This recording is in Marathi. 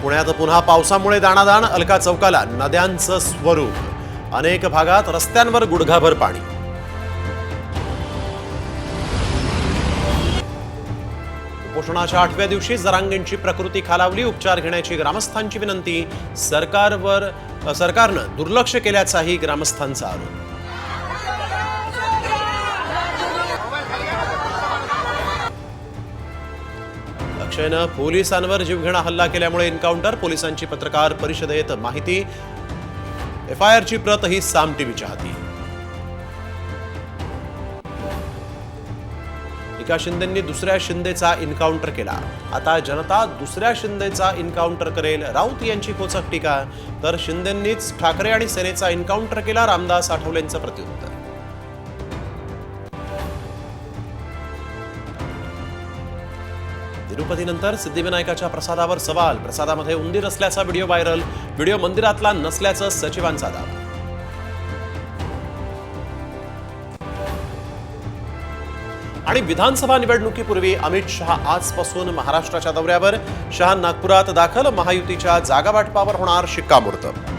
पुण्यात पुन्हा पावसामुळे दाणादाण, अलका चौकाला नद्यांचं स्वरूप, अनेक भागात रस्त्यांवर गुडघाभर पाणी. उपोषणाच्या 8व्या दिवशी जरांगेंची प्रकृती खालावली, उपचार घेण्याची ग्रामस्थांची विनंती. सरकारनं दुर्लक्ष केल्याचाही ग्रामस्थांचा आरोप. अक्षयनं पोलिसांवर जीवघेणा हल्ला केल्यामुळे एन्काउंटर, पोलिसांची पत्रकार परिषदेत माहिती. एफआयआरची प्रत ही साम टीव्हीच्या हाती. एका शिंदेंनी दुसऱ्या शिंदेचा एन्काउंटर केला, आता जनता दुसऱ्या शिंदेचा एन्काउंटर करेल, राऊत यांची खोचक टीका. तर शिंदेंनीच ठाकरे आणि सेनेचा एन्काउंटर केला, रामदास आठवलेंचं प्रत्युत्तर. तिरुपतीनंतर सिद्धिविनायकाच्या प्रसादावर सवाल, प्रसादामध्ये उंदीर असल्याचा व्हिडिओ व्हायरल, व्हिडिओ मंदिरातला नसल्याचं सचिवांचा दावा. आणि विधानसभा निवडणुकीपूर्वी अमित शहा आजपासून महाराष्ट्राच्या दौऱ्यावर. शहा नागपुरात दाखल, महायुतीच्या जागावाटपावर होणार शिक्कामोर्तब.